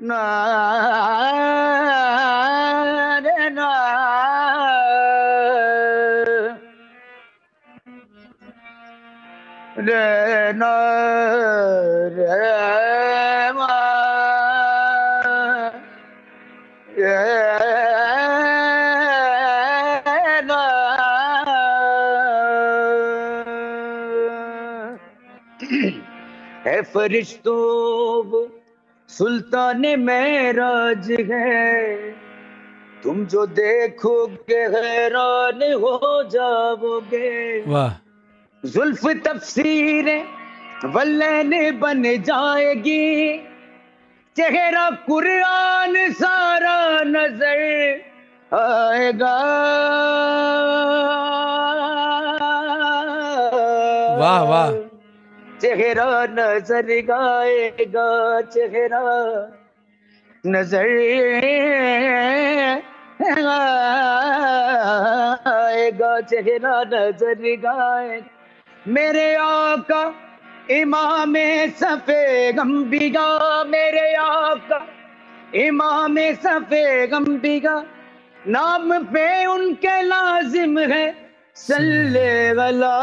ना रे ना रे ना रे मा रे ना है फरिश्तों वो सुल्तान मेराज है, तुम जो देखोगे हैरान हो जाओगे। वाह जुल्फ तफसीरें वल्लैन बन जाएगी, चेहरा कुरान सारा नजर आएगा। वाह वाह चेहरा नजर आएगा, चेहरा नजर आएगा, चेहरा नजर आएगा। मेरे आका इमाम सफे गंबिगा, मेरे आका इमाम सफे गंबिगा, नाम पे उनके लाजिम है सल्ले अला,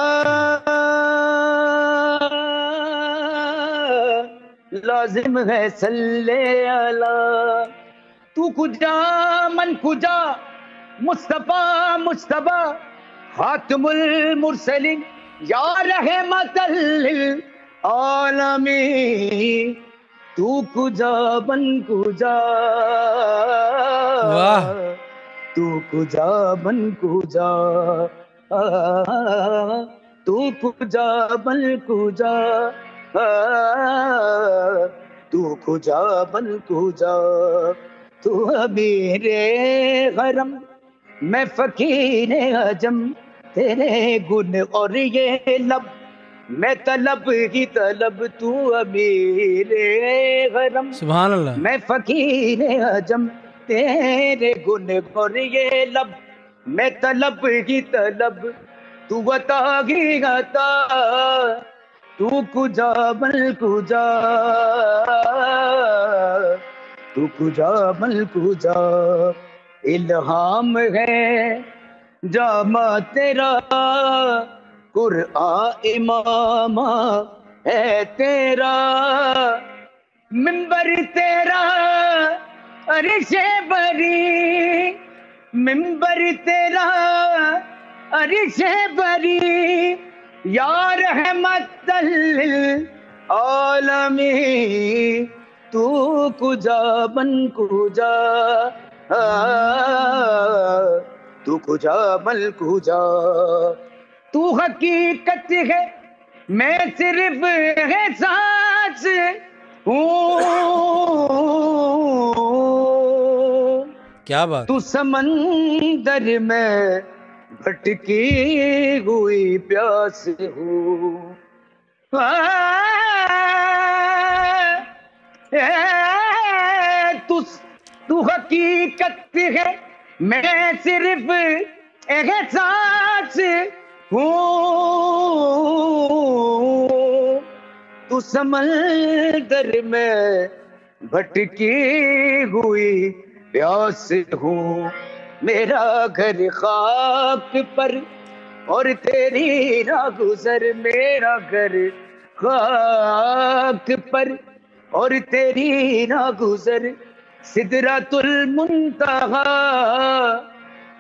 लाजिम है सल्ले अला। तू कुजा मन कुजा मुस्तफा मुस्तफा खातमुल मुरसलिन या रहमतल लिल आलमीन। तू कुजा बन कुजा, वाह तू कुजा बन कुजा, तू कुजा बन कुजा, तू कुजा बन कुजा। तू अमीरे गरम मैं फकीर अजम, तेरे गुण और ये लब मैं तलब ही तलब। तू अमीरे गरम सुभान अल्लाह मैं फकीर अजम, तेरे गुण और ये लब मैं तलब ही तलब। तू अता ही अता, तू कुजा बल कुजा, तू कुजा बल कुजा। इल्हाम है जामा तेरा, कुरआन इमामा है तेरा, मिंबर तेरा अरिशे बरी, मिंबर तेरा अरिशे बरी, या रहमतल लिल आलमीन। तू कुजा बन कुजा, तू कुजा बन कुजा। तू हकीकत है मैं सिर्फ एहसास हूँ, क्या बात तू समंदर में भटकी हुई प्यास हूँ। तू हकीकत है मैं सिर्फ एहसास हूँ, तू समंदर में भटकी हुई प्यास हूँ। मेरा घर खाक पर और तेरी रागुजर, मेरा घर खाक पर और तेरी रागुजर, सिदरतुल मुंतहा।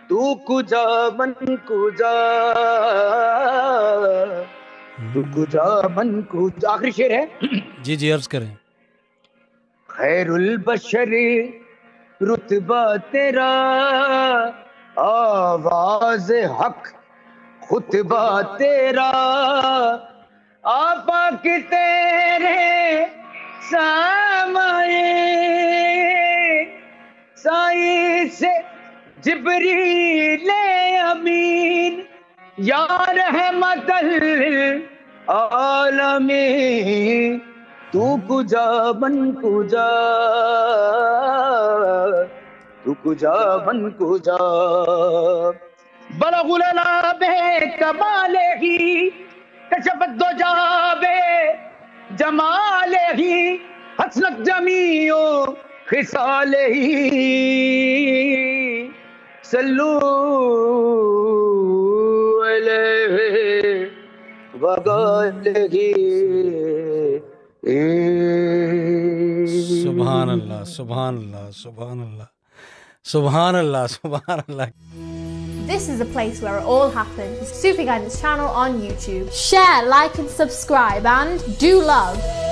तू कुजा बन कुजा, तू कुजा बन कुजा। आखिरी शेर है जी जी अर्ज करें। खैरुल बशरी रुतबा तेरा, आवाज हक खुतबा तेरा, आपा की तेरे सामने साई से जिब्रील अमीन, या रहमतल आलमीन। तू कुजा बन कुजा, तू कुजा बन कुजा। बलगुलना बे कमाले ही कशफत दो जाबे जमाले ही हसनत जमीओ खिसाल ही सल्लू अलैहि वगलही। सुभान अल्लाह, सुभान अल्लाह, सुभान अल्लाह, सुभान अल्लाह, सुभान अल्लाह। This is a place where it all happens. Sufi Guidance channel on YouTube. Share, like and subscribe and do love.